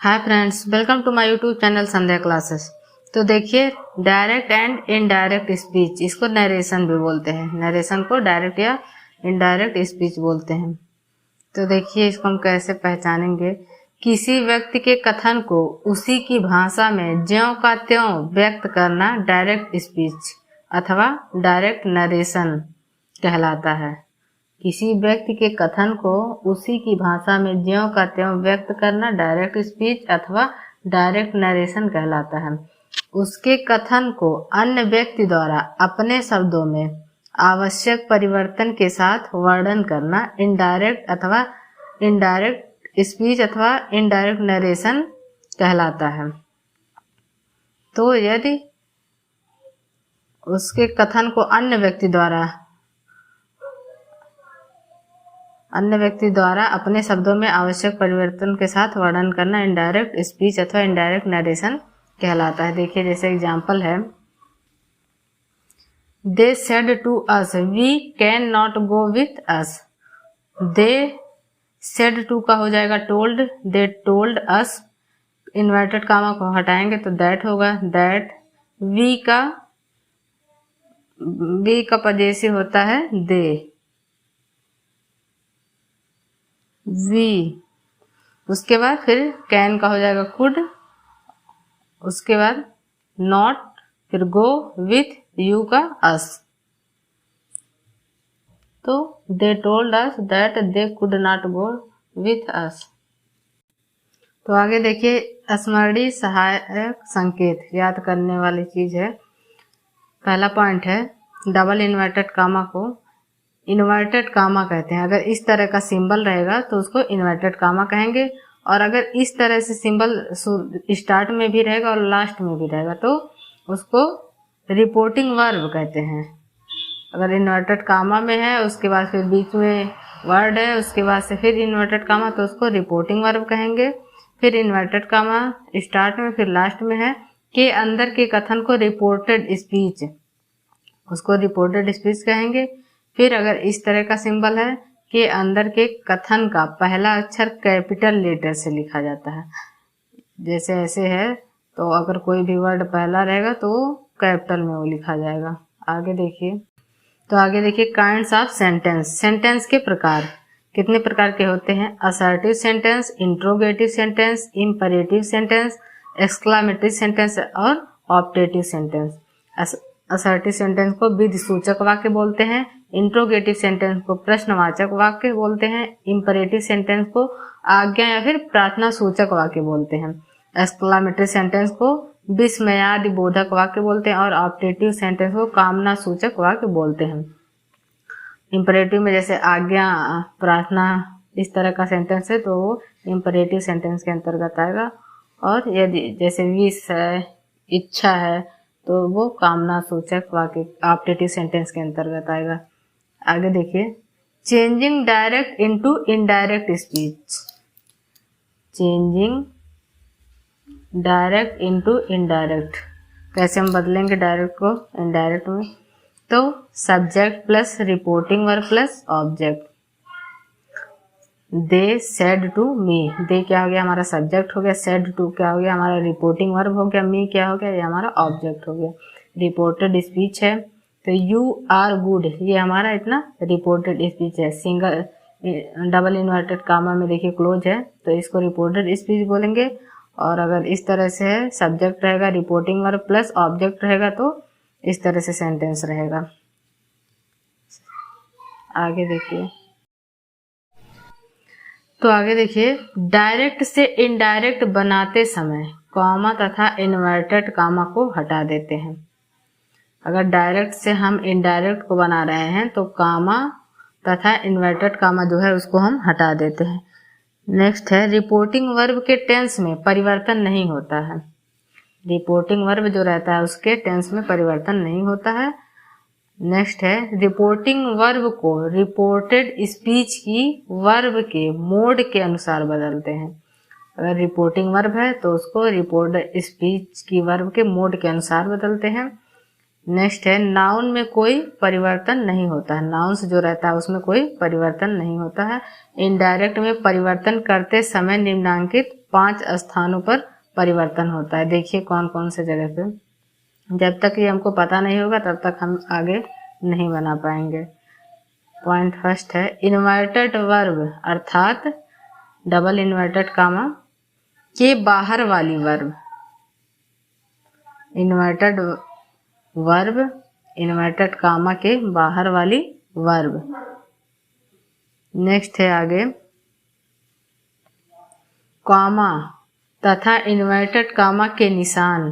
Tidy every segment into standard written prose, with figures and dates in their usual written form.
Hi friends, welcome to my YouTube channel Sandhya classes. तो देखिए, direct and indirect speech, इसको narration भी बोलते हैं। नरेशन को डायरेक्ट या इनडायरेक्ट स्पीच बोलते हैं। तो देखिए, इसको हम कैसे पहचानेंगे। किसी व्यक्ति के कथन को उसी की भाषा में ज्यों का त्यों व्यक्त करना डायरेक्ट स्पीच अथवा डायरेक्ट नरेशन कहलाता है। किसी व्यक्ति के कथन को उसी की भाषा में ज्यों का त्यों व्यक्त करना डायरेक्ट स्पीच अथवा डायरेक्ट नरेशन कहलाता है। उसके कथन को अन्य व्यक्ति द्वारा अपने शब्दों में आवश्यक परिवर्तन के साथ वर्णन करना इनडायरेक्ट स्पीच अथवा इनडायरेक्ट नरेशन कहलाता है। तो यदि उसके कथन को अन्य व्यक्ति द्वारा अपने शब्दों में आवश्यक परिवर्तन के साथ वर्णन करना इनडायरेक्ट स्पीच अथवा इनडायरेक्ट नरेशन कहलाता है। देखिए, जैसे एग्जांपल है, they said to us we can not go with us. They said to का हो जाएगा told, they told us. Inverted comma को हटाएंगे तो दैट होगा, दैट। वी का पजेसिव होता है दे, वी। उसके बाद फिर कैन का हो जाएगा कुड, उसके बाद नॉट, फिर गो, विथ, यू का अस। तो दे told us that they could not go with अस। तो आगे देखिए, स्मरणीय सहायक संकेत याद करने वाली चीज है। पहला पॉइंट है, डबल इन्वर्टेड कामा को इन्वर्टेड कामा कहते हैं। अगर इस तरह का सिंबल रहेगा तो उसको इन्वर्टेड कामा कहेंगे, और अगर इस तरह से सिंबल स्टार्ट में भी रहेगा और लास्ट में भी रहेगा तो उसको रिपोर्टिंग वर्ब कहते हैं। अगर इन्वर्टेड कामा में है, उसके बाद फिर बीच में वर्ड है, उसके बाद से फिर इन्वर्टेड कामा, तो उसको रिपोर्टिंग वर्ब कहेंगे। फिर इन्वर्टेड कामा स्टार्ट में फिर लास्ट में है के अंदर के कथन को रिपोर्टेड स्पीच, उसको रिपोर्टेड स्पीच कहेंगे। फिर अगर इस तरह का सिंबल है कि अंदर के कथन का पहला अक्षर कैपिटल लेटर से लिखा जाता है, जैसे ऐसे है, तो अगर कोई भी वर्ड पहला रहेगा तो कैपिटल में वो लिखा जाएगा। आगे देखिए, काइंड्स ऑफ सेंटेंस। सेंटेंस के प्रकार कितने प्रकार के होते हैं? Assertive sentence, interrogative sentence, imperative sentence, exclamatory sentence और ऑप्टेटिव सेंटेंस। असर्टिव सेंटेंस को विधि सूचक वाक्य बोलते हैं, इंट्रोगेटिव सेंटेंस को प्रश्नवाचक वाक्य बोलते हैं, इंपरेटिव सेंटेंस को आज्ञा या फिर प्रार्थना सूचक वाक्य बोलते हैं, एक्सक्लामेटरी सेंटेंस को विस्मयादि बोधक वाक्य बोलते हैं और ऑप्टेटिव सेंटेंस को कामना सूचक वाक्य बोलते हैं। इंपरेटिव में जैसे आज्ञा, प्रार्थना, इस तरह का सेंटेंस है तो वो इंपरेटिव सेंटेंस के अंतर्गत आएगा, और यदि जैसे विश है, इच्छा है, तो वो कामना सूचक वाक्य ऑप्टेटिव सेंटेंस के अंतर्गत आएगा। आगे देखिए, changing direct into indirect speech. Changing direct into indirect, कैसे हम बदलेंगे डायरेक्ट को इनडायरेक्ट में? तो subject plus reporting verb plus object. They said to me, they क्या हो गया? हमारा सब्जेक्ट हो गया। सेड टू क्या हो गया? हमारा रिपोर्टिंग वर्ब हो गया। मी क्या हो गया? ये हमारा ऑब्जेक्ट हो गया। रिपोर्टेड स्पीच है तो यू आर गुड, ये हमारा इतना रिपोर्टेड स्पीच है। सिंगल डबल इन्वर्टेड कामा में देखिए क्लोज है तो इसको रिपोर्टेड स्पीच बोलेंगे, और अगर इस तरह से है, सब्जेक्ट रहेगा, रिपोर्टिंग वर्ब प्लस ऑब्जेक्ट रहेगा, तो इस तरह से सेंटेंस रहेगा। आगे देखिए, डायरेक्ट से इनडायरेक्ट बनाते समय कॉमा तथा इन्वर्टेड कामा को हटा देते हैं। अगर डायरेक्ट से हम इनडायरेक्ट को बना रहे हैं तो कामा तथा इन्वर्टेड कामा जो है उसको हम हटा देते हैं। नेक्स्ट है, रिपोर्टिंग वर्ब के टेंस में परिवर्तन नहीं होता है। रिपोर्टिंग वर्ब जो रहता है उसके टेंस में परिवर्तन नहीं होता है। नेक्स्ट है, रिपोर्टिंग वर्ब को रिपोर्टेड स्पीच की वर्ब के मोड के अनुसार बदलते हैं। अगर रिपोर्टिंग वर्ब है तो उसको रिपोर्टेड स्पीच की वर्ब के मोड के अनुसार बदलते हैं। नेक्स्ट है, नाउन में कोई परिवर्तन नहीं होता है। नाउन्स जो रहता है उसमें कोई परिवर्तन नहीं होता है। इनडायरेक्ट में परिवर्तन करते समय निम्नांकित 5 स्थानों पर परिवर्तन होता है। देखिए कौन कौन से जगह पे। जब तक ये हमको पता नहीं होगा तब तक हम आगे नहीं बना पाएंगे। पॉइंट फर्स्ट है इन्वर्टेड वर्ब अर्थात डबल इन्वर्टेड कामा के बाहर वाली verb. Inverted verb inverted comma के बाहर वाली वर्ब। नेक्स्ट है आगे कामा तथा इन्वर्टेड कामा के निशान।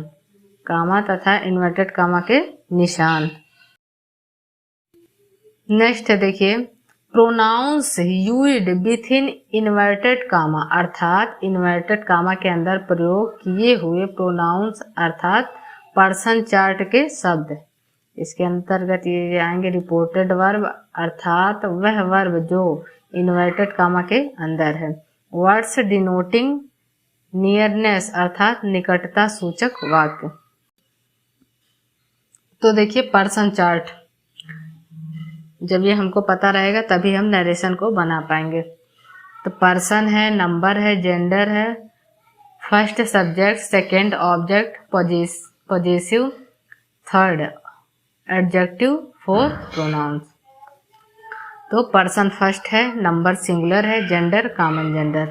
कामा तथा इन्वर्टेड कामा के निशान। नेक्स्ट है देखिए pronouns used with in inverted comma अर्थात इन्वर्टेड कामा के अंदर प्रयोग किए हुए प्रोनाउंस अर्थात पर्सन चार्ट के शब्द। इसके अंतर्गत ये आएंगे रिपोर्टेड वर्ब अर्थात वह वर्ब जो इन्वर्टेड कामा के अंदर है। वर्ड्स डिनोटिंग नियरनेस अर्थात निकटता सूचक वाक्य। तो देखिए पर्सन चार्ट, जब ये हमको पता रहेगा तभी हम नरेशन को बना पाएंगे। तो पर्सन है, नंबर है, जेंडर है, first subject, second object, possessive, third adjective, fourth pronouns. तो पर्सन फर्स्ट है, नंबर सिंगुलर है, gender common gender.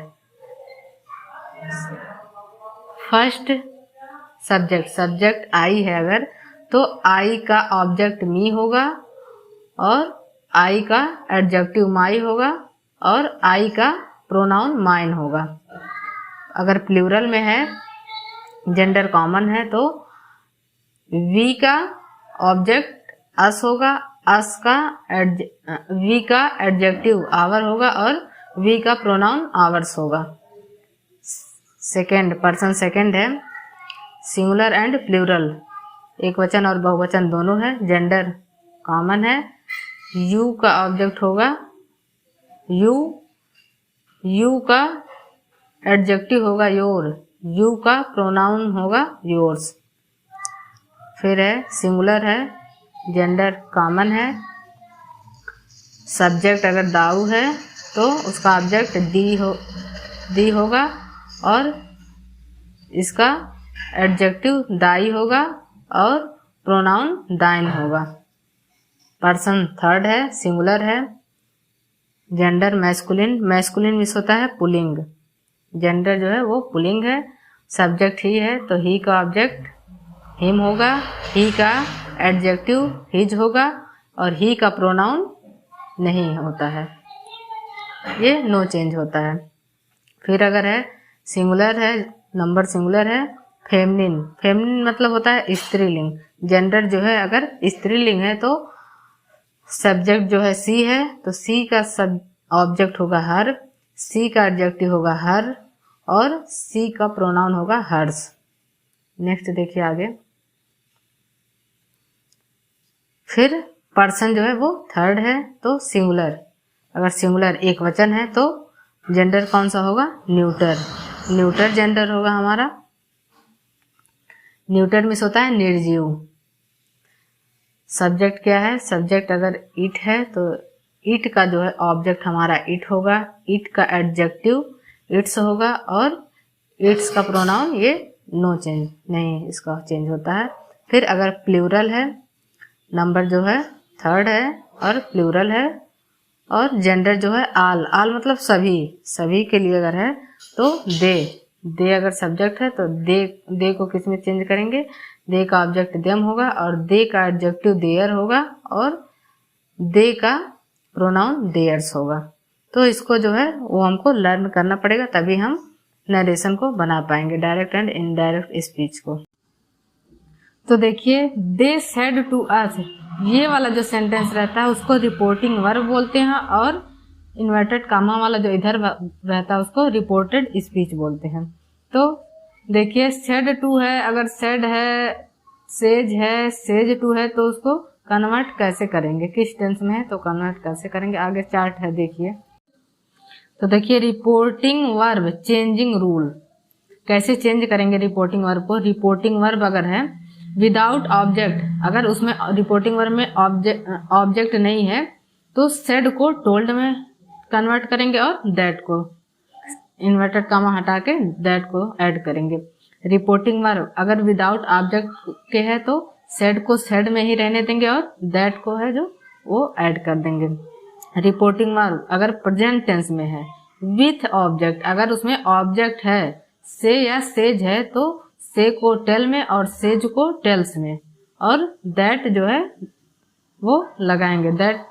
First subject I है अगर तो आई का ऑब्जेक्ट मी होगा और आई का एडजेक्टिव माई होगा और आई का प्रोनाउन माइन होगा। अगर प्लूरल में है जेंडर कॉमन है तो वी का ऑब्जेक्ट अस होगा, वी का एडजेक्टिव आवर होगा और वी का प्रोनाउन आवर्स होगा। सेकेंड पर्सन सेकेंड है, सिंगुलर एंड प्लूरल, एक वचन और बहुवचन दोनों है, जेंडर कॉमन है, यू का ऑब्जेक्ट होगा यू का एडजेक्टिव होगा योर, यू का प्रोनाउन होगा योर्स। फिर है सिंगुलर है, जेंडर कॉमन है, सब्जेक्ट अगर दाऊ है तो उसका ऑब्जेक्ट दी होगा और इसका एडजेक्टिव दाई होगा और प्रोनाउन दाइन होगा। पर्सन थर्ड है, सिंगुलर है, जेंडर मैस्कुलिन मिस होता है पुलिंग, जेंडर जो है वो पुलिंग है, सब्जेक्ट ही है तो ही का ऑब्जेक्ट हिम होगा, ही का एडजेक्टिव हिज होगा और ही का प्रोनाउन नहीं होता है, ये नो चेंज होता है। फिर अगर है सिंगुलर है, नंबर सिंगुलर है, फेमिनिन मतलब होता है स्त्रीलिंग, जेंडर जो है अगर स्त्रीलिंग है तो सब्जेक्ट जो है सी है तो सी का सब ऑब्जेक्ट होगा हर, सी का एडजेक्टिव होगा हर और सी का प्रोनाउन होगा हर्स। नेक्स्ट देखिए आगे। फिर पर्सन जो है वो थर्ड है तो सिंगुलर, अगर सिंगुलर एक वचन है तो जेंडर कौन सा होगा न्यूटर जेंडर होगा हमारा। न्यूटर मिस होता है निर्जीव। सब्जेक्ट क्या है, सब्जेक्ट अगर इट है तो इट का जो है ऑब्जेक्ट हमारा इट होगा, इट का एडजेक्टिव इट्स होगा और इट्स का प्रोनाउन ये नो चेंज नहीं, इसका चेंज होता है। फिर अगर प्लूरल है, नंबर जो है थर्ड है और प्लूरल है और जेंडर जो है आल मतलब सभी के लिए अगर है तो दे अगर सब्जेक्ट है तो दे को किस में चेंज करेंगे, दे का ऑब्जेक्ट देम होगा और दे का एडजेक्टिव देयर होगा और दे का प्रोनाउन देयर्स होगा। तो इसको जो है वो हमको लर्न करना पड़ेगा तभी हम नरेशन को बना पाएंगे, डायरेक्ट एंड इनडायरेक्ट स्पीच को। तो देखिए दे सेड टू अस, ये वाला जो सेंटेंस रहता है उसको रिपोर्टिंग वर्ब बोलते हैं और इन्वर्टेड कामा वाला जो इधर रहता है उसको रिपोर्टेड स्पीच बोलते हैं। तो देखिए सेड टू है, अगर सेड है, सेज टू है तो उसको कन्वर्ट कैसे करेंगे, किस टेंस में है तो कन्वर्ट कैसे करेंगे, आगे चार्ट है देखिए। तो देखिए रिपोर्टिंग वर्ब चेंजिंग रूल, कैसे चेंज करेंगे रिपोर्टिंग वर्ब को। रिपोर्टिंग वर्ब अगर है विदाउट ऑब्जेक्ट, अगर उसमें रिपोर्टिंग वर्ब में ऑब्जेक्ट नहीं है तो सेड को टोल्ड में कन्वर्ट करेंगे और दैट को इन्वर्टेड कामा हटा के दैट को ऐड करेंगे। रिपोर्टिंग वर्ब अगर विदाउट ऑब्जेक्ट के है तो सेड को सेड में ही रहने देंगे और दैट को है जो वो ऐड कर देंगे। रिपोर्टिंग वर्ब अगर प्रेजेंट टेंस में है विथ ऑब्जेक्ट, अगर उसमें ऑब्जेक्ट है से या सेज है तो से को टेल में और सेज को टेल्स में, और दैट जो है वो लगाएंगे, दैट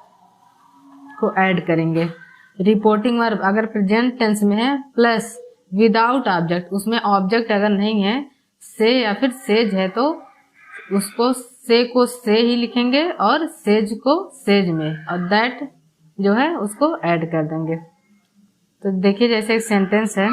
को ऐड करेंगे। रिपोर्टिंग वर्ब अगर प्रेजेंट टेंस में है प्लस विदाउट ऑब्जेक्ट, उसमें ऑब्जेक्ट अगर नहीं है से या फिर सेज है तो उसको से को से ही लिखेंगे और सेज को सेज में, और दैट जो है उसको ऐड कर देंगे। तो देखिए जैसे एक सेंटेंस है,